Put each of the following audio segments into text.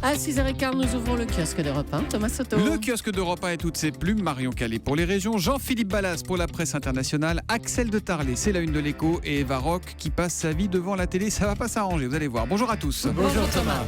À 6h15, nous ouvrons le kiosque d'Europe 1. Thomas Soto. Le kiosque d'Europe 1 et toutes ses plumes. Marion Calais pour les régions, Jean-Philippe Ballas pour la presse internationale, Axel de Tarlet, c'est la une de l'Écho, et Eva Roch qui passe sa vie devant la télé. Ça va pas s'arranger, vous allez voir. Bonjour à tous. Bonjour Thomas.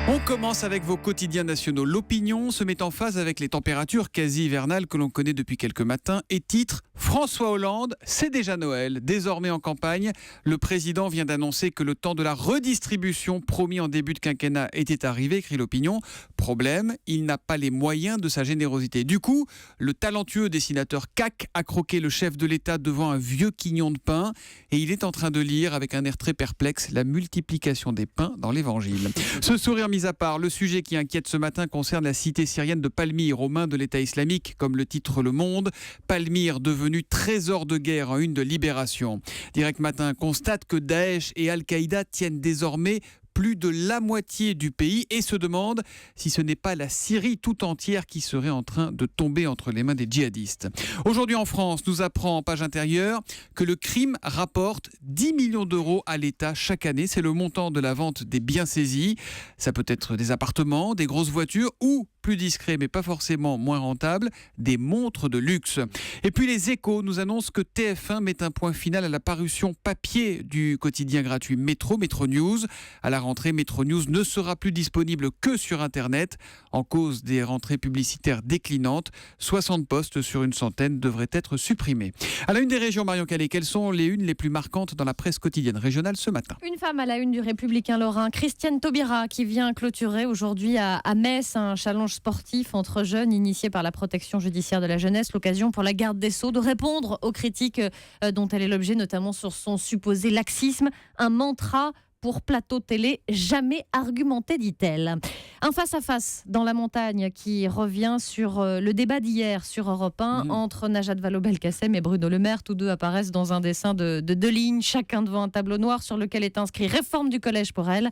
On commence avec vos quotidiens nationaux. L'Opinion se met en phase avec les températures quasi hivernales que l'on connaît depuis quelques matins et titre « François Hollande, c'est déjà Noël ». Désormais en campagne, le président vient d'annoncer que le temps de la redistribution promis en début de quinquennat était arrivé, écrit l'Opinion. Problème, il n'a pas les moyens de sa générosité. Du coup, le talentueux dessinateur CAC a croqué le chef de l'État devant un vieux quignon de pain et il est en train de lire avec un air très perplexe la multiplication des pains dans l'Évangile. Ce sourire mis à part, le sujet qui inquiète ce matin concerne la cité syrienne de Palmyre, aux mains de l'État islamique, comme le titre Le Monde. Palmyre devenu trésor de guerre en une de Libération. Direct Matin constate que Daesh et Al-Qaïda tiennent désormais plus de la moitié du pays et se demande si ce n'est pas la Syrie tout entière qui serait en train de tomber entre les mains des djihadistes. Aujourd'hui en France, nous apprend en page intérieure que le crime rapporte 10 millions d'euros à l'État chaque année. C'est le montant de la vente des biens saisis. Ça peut être des appartements, des grosses voitures ou, plus discret mais pas forcément moins rentable, des montres de luxe. Et puis les Échos nous annoncent que TF1 met un point final à la parution papier du quotidien gratuit Métro News. À la rentrée, Métro News ne sera plus disponible que sur Internet en cause des rentrées publicitaires déclinantes. 60 postes sur une centaine devraient être supprimés. À la une des régions, Marion Calais, quelles sont les unes les plus marquantes dans la presse quotidienne régionale ce matin? Une femme à la une du Républicain Lorrain, Christiane Taubira, qui vient clôturer aujourd'hui à Metz un challenge sportif entre jeunes initié par la protection judiciaire de la jeunesse. L'occasion pour la garde des Sceaux de répondre aux critiques dont elle est l'objet, notamment sur son supposé laxisme. Un mantra pour plateau télé, jamais argumenté, dit-elle. Un face-à-face dans la montagne qui revient sur le débat d'hier sur Europe 1 entre Najat Vallaud-Belkacem et Bruno Le Maire. Tous deux apparaissent dans un dessin de 2 lignes, chacun devant un tableau noir sur lequel est inscrit « Réforme du collège pour elle ».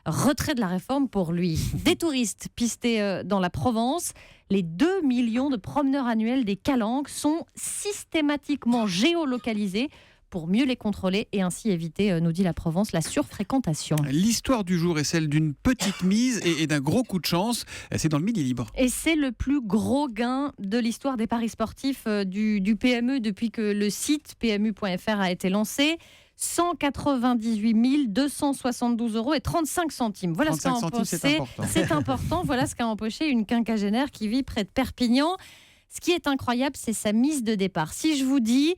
Retrait de la réforme pour lui. Des touristes pistés dans la Provence. Les 2 millions de promeneurs annuels des Calanques sont systématiquement géolocalisés pour mieux les contrôler et ainsi éviter, nous dit la Provence, la surfréquentation. L'histoire du jour est celle d'une petite mise et d'un gros coup de chance. C'est dans le Midi Libre. Et c'est le plus gros gain de l'histoire des paris sportifs du PMU depuis que le site pmu.fr a été lancé. 198 272 € et 35 centimes. Voilà ce qu'a empoché. C'est important. Voilà ce qu'a empoché une quinquagénaire qui vit près de Perpignan. Ce qui est incroyable, c'est sa mise de départ. Si je vous dis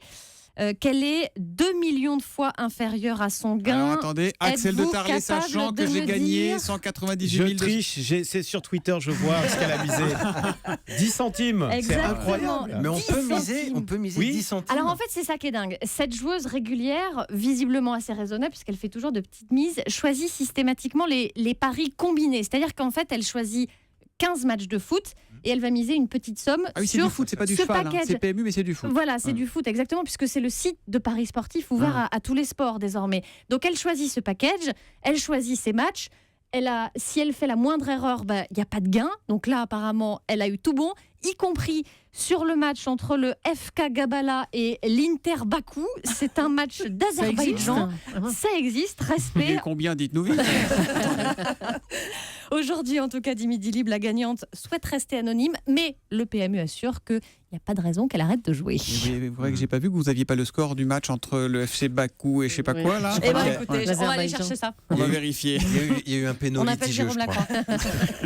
qu'elle est 2 millions de fois inférieure à son gain. Alors attendez, Axel de Tarlet, sachant que j'ai gagné 198 000... Je triche, c'est sur Twitter, je vois ce qu'elle a misé. 10 centimes, exactement. C'est incroyable. Mais on peut miser oui. 10 centimes. Alors en fait, c'est ça qui est dingue. Cette joueuse régulière, visiblement assez raisonnable, puisqu'elle fait toujours de petites mises, choisit systématiquement les paris combinés. C'est-à-dire qu'en fait, elle choisit 15 matchs de foot et elle va miser une petite somme c'est sur du foot, c'est pas du ce cheval, package. C'est PMU mais c'est du foot. Voilà, c'est du foot, exactement, puisque c'est le site de paris sportifs ouvert à tous les sports désormais. Donc elle choisit ce package, elle choisit ses matchs. Si elle fait la moindre erreur, il n'y a pas de gain. Donc là, apparemment, elle a eu tout bon, y compris sur le match entre le FK Gabala et l'Inter Bakou. C'est un match d'Azerbaïdjan. Ça existe, respect. Et combien, dites-nous vite. Aujourd'hui, en tout cas, dit Midi Libre, la gagnante souhaite rester anonyme, mais le PMU assure qu'il n'y a pas de raison qu'elle arrête de jouer. Vous voyez que j'ai pas vu que vous n'aviez pas le score du match entre le FC Bakou et je sais pas quoi là. Eh bien, écoutez, on va aller chercher ça. On va vérifier. Il y a eu un péno On appelle litigieux, Jérôme je crois.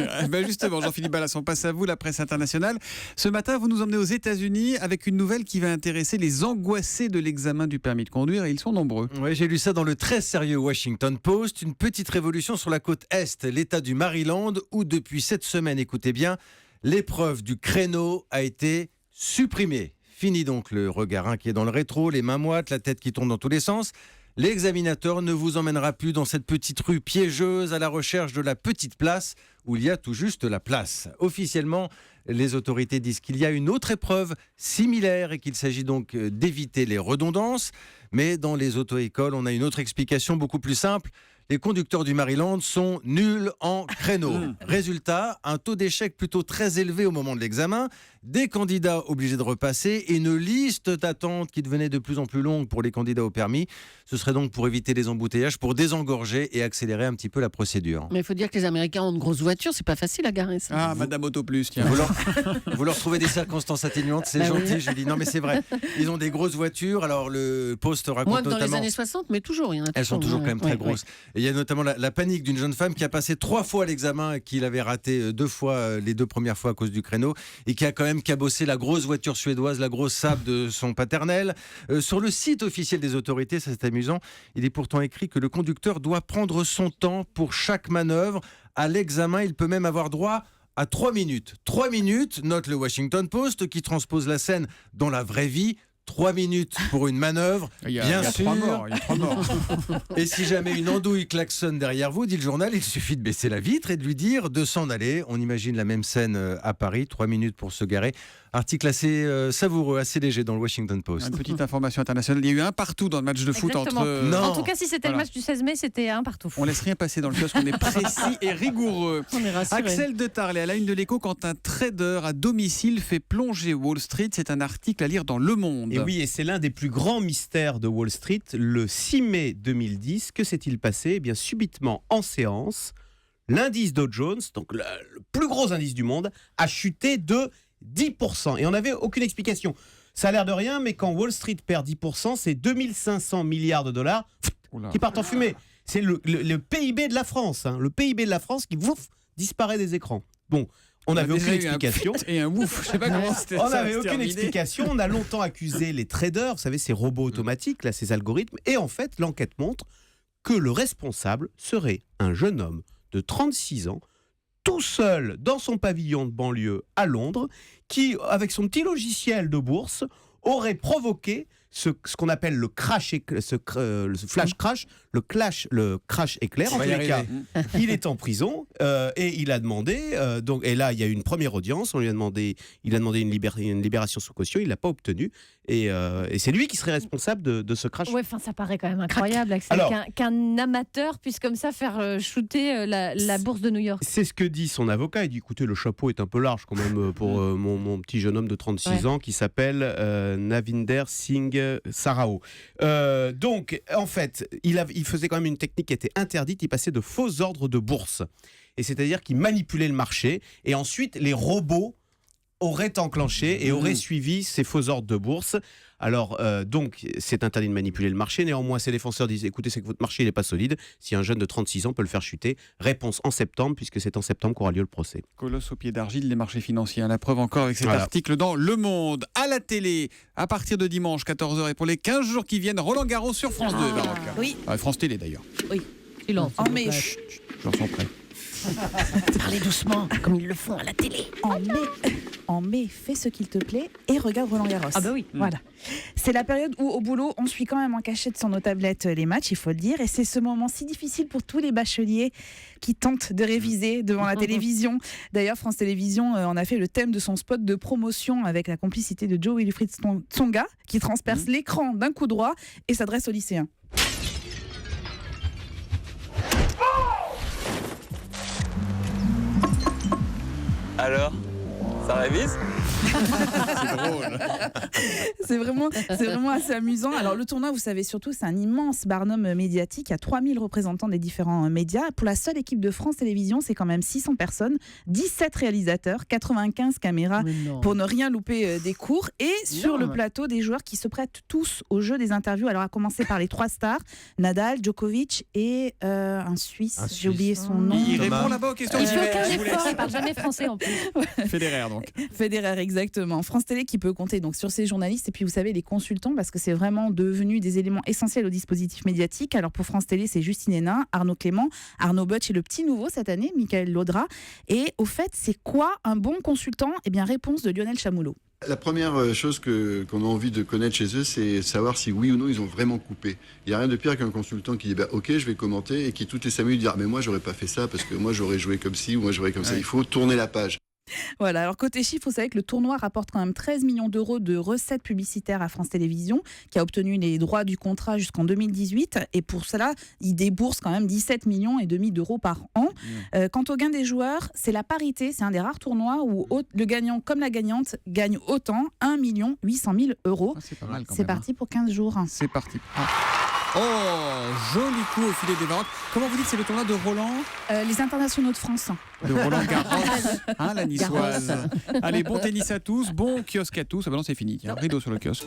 Lacroix. Justement, Jean-Philippe Ballas, on passe à vous, la presse internationale. Ce matin, vous nous emmenez aux États-Unis avec une nouvelle qui va intéresser les angoissés de l'examen du permis de conduire et ils sont nombreux. Oui, j'ai lu ça dans le très sérieux Washington Post. Une petite révolution sur la côte Est, l'État du Maryland, où depuis cette semaine, écoutez bien, l'épreuve du créneau a été supprimée. Fini donc le regard inquiet dans le rétro, les mains moites, la tête qui tourne dans tous les sens. L'examinateur ne vous emmènera plus dans cette petite rue piégeuse à la recherche de la petite place où il y a tout juste la place. Officiellement, les autorités disent qu'il y a une autre épreuve similaire et qu'il s'agit donc d'éviter les redondances. Mais dans les auto-écoles, on a une autre explication beaucoup plus simple. Les conducteurs du Maryland sont nuls en créneau. Résultat, un taux d'échec plutôt très élevé au moment de l'examen. des candidats obligés de repasser et une liste d'attente qui devenait de plus en plus longue pour les candidats au permis. Ce serait donc pour éviter les embouteillages, pour désengorger et accélérer un petit peu la procédure. Mais il faut dire que les Américains ont de grosses voitures, c'est pas facile à garer ça. Ah, Madame Auto Plus, tiens. Vous leur trouvez des circonstances atténuantes, c'est Bah gentil, oui. Julie. Non, mais c'est vrai. Ils ont des grosses voitures. Alors, le Post raconte Moins que dans notamment. les années 60, mais toujours, il y en a Elles sont toujours quand même très ouais, grosses. Et il y a notamment la panique d'une jeune femme qui a passé 3 fois l'examen et qu'il avait raté 2 fois, les 2 premières fois à cause du créneau, et qui a quand même cabossé la grosse voiture suédoise, la grosse Saab de son paternel. Sur le site officiel des autorités, ça c'est amusant, il est pourtant écrit que le conducteur doit prendre son temps pour chaque manœuvre. À l'examen, il peut même avoir droit à 3 minutes. 3 minutes, note le Washington Post, qui transpose la scène dans la vraie vie. 3 minutes pour une manœuvre, Il y a bien 3 sûr. morts. Il y a 3 morts. Et si jamais une andouille klaxonne derrière vous, dit le journal, il suffit de baisser la vitre et de lui dire de s'en aller. On imagine la même scène à Paris, 3 minutes pour se garer. Article assez savoureux, assez léger dans le Washington Post. Une petite information internationale. Il y a eu un partout dans le match de foot Exactement. entre. Non. En tout cas, si c'était Voilà. le match du 16 mai, c'était un partout. On laisse rien passer dans le kiosque, on est précis et rigoureux. On est rassurés. Axel de Tarlet, à la une de l'Écho, quand un trader à domicile fait plonger Wall Street, c'est un article à lire dans Le Monde. Et oui, et c'est l'un des plus grands mystères de Wall Street. Le 6 mai 2010, que s'est-il passé ? Eh bien, subitement, en séance, l'indice Dow Jones, donc le plus gros indice du monde, a chuté de 10%. Et on n'avait aucune explication. Ça a l'air de rien, mais quand Wall Street perd 10%, c'est 2500 milliards de dollars Oula. qui partent en fumée. C'est le PIB de la France, hein, le PIB de la France qui disparaît des écrans. Bon, on n'avait a aucune déjà eu un explication. Et un ouf, je sais pas comment c'était. On ça n'avait se aucune terminait. explication. On a longtemps accusé les traders, vous savez, ces robots automatiques, là, ces algorithmes. Et en fait, l'enquête montre que le responsable serait un jeune homme de 36 ans, tout seul dans son pavillon de banlieue à Londres, qui, avec son petit logiciel de bourse, aurait provoqué ce qu'on appelle le crash, le flash crash, le crash éclair. On En va tous y les cas, arriver. il est en prison et il a demandé, donc, et là il y a eu une première audience, il a demandé une libération sous caution, il l'a pas obtenue et c'est lui qui serait responsable de ce crash. Ouais, enfin, ça paraît quand même incroyable, Axel, Alors- qu'un amateur puisse comme ça faire shooter la bourse de New York. C'est ce que dit son avocat. Il dit écoutez, le chapeau est un peu large quand même pour mon petit jeune homme de 36 ans qui s'appelle Navinder Singh Sarao. Donc, en fait, il faisait quand même une technique qui était interdite. Il passait de faux ordres de bourse. Et c'est-à-dire qu'il manipulait le marché. Et ensuite, les robots auraient enclenché et auraient suivi ces faux ordres de bourse. Alors, donc, c'est interdit de manipuler le marché. Néanmoins, ses défenseurs disent écoutez, c'est que votre marché n'est pas solide. Si un jeune de 36 ans peut le faire chuter, réponse en septembre, puisque c'est en septembre qu'aura lieu le procès. Colosse au pied d'argile, les marchés financiers. La preuve encore avec cet Voilà. article dans Le Monde. À la télé, à partir de dimanche, 14h, et pour les 15 jours qui viennent, Roland Garros sur France 2, Baroque. Oui, France Télé d'ailleurs. Silence, en s'il vous mai, plaît. J'en sens prêt. Parlez doucement, comme ils le font à la télé. en mai, fais ce qu'il te plaît et regarde Roland Garros. Ah bah oui. Voilà. C'est la période où, au boulot, on suit quand même en cachette sur nos tablettes les matchs, il faut le dire. Et c'est ce moment si difficile pour tous les bacheliers qui tentent de réviser devant la télévision. D'ailleurs, France Télévisions en a fait le thème de son spot de promotion avec la complicité de Joe Wilfried Tsonga, qui transperce l'écran d'un coup droit et s'adresse aux lycéens. Alors, ça révise? C'est drôle. C'est vraiment assez amusant. Alors le tournoi, vous savez surtout, c'est un immense barnum médiatique. Il y a 3000 représentants des différents médias. Pour la seule équipe de France Télévisions, c'est quand même 600 personnes, 17 réalisateurs, 95 caméras Mais non. pour ne rien louper des cours. Et sur Énorme. le plateau, des joueurs qui se prêtent tous au jeu des interviews. Alors à commencer par les 3 stars, Nadal, Djokovic et un Suisse. Un J'ai Suisse. oublié son nom. Il Thomas. répond là-bas aux questions. Il J'y fait vais, aucun je vous effort, laisse. il parle jamais français en plus. Federer donc. Federer, exactement. France Télé qui peut compter donc sur ses journalistes et puis vous savez les consultants parce que c'est vraiment devenu des éléments essentiels au dispositif médiatique. Alors pour France Télé, c'est Justine Hénin, Arnaud Clément, Arnaud Butch et le petit nouveau cette année, Michael Laudra. Et au fait, c'est quoi un bon consultant ? Eh bien, réponse de Lionel Chamoulot. La première chose qu'on a envie de connaître chez eux, c'est savoir si oui ou non ils ont vraiment coupé. Il n'y a rien de pire qu'un consultant qui dit bah, ok, je vais commenter et qui toutes les 5 minutes dit ah, mais moi j'aurais pas fait ça parce que moi j'aurais joué comme ci ou moi j'aurais comme ça. Ouais. Il faut tourner la page. Voilà, alors côté chiffres, vous savez que le tournoi rapporte quand même 13 millions d'euros de recettes publicitaires à France Télévisions, qui a obtenu les droits du contrat jusqu'en 2018. Et pour cela, il débourse quand même 17 millions et demi d'euros par an. Quant au gain des joueurs, c'est la parité. C'est un des rares tournois où le gagnant comme la gagnante gagne autant, 1 800 000 euros. Ah, c'est pas mal quand C'est même, parti pour 15 jours. C'est parti. Oh, joli coup au filet des Maroc. Comment vous dites, c'est le tournoi de Roland Les internationaux de France. De Roland Garros, hein, la niçoise. Allez, bon tennis à tous, bon kiosque à tous. Ah ben non, c'est fini. Tiens, rideau sur le kiosque.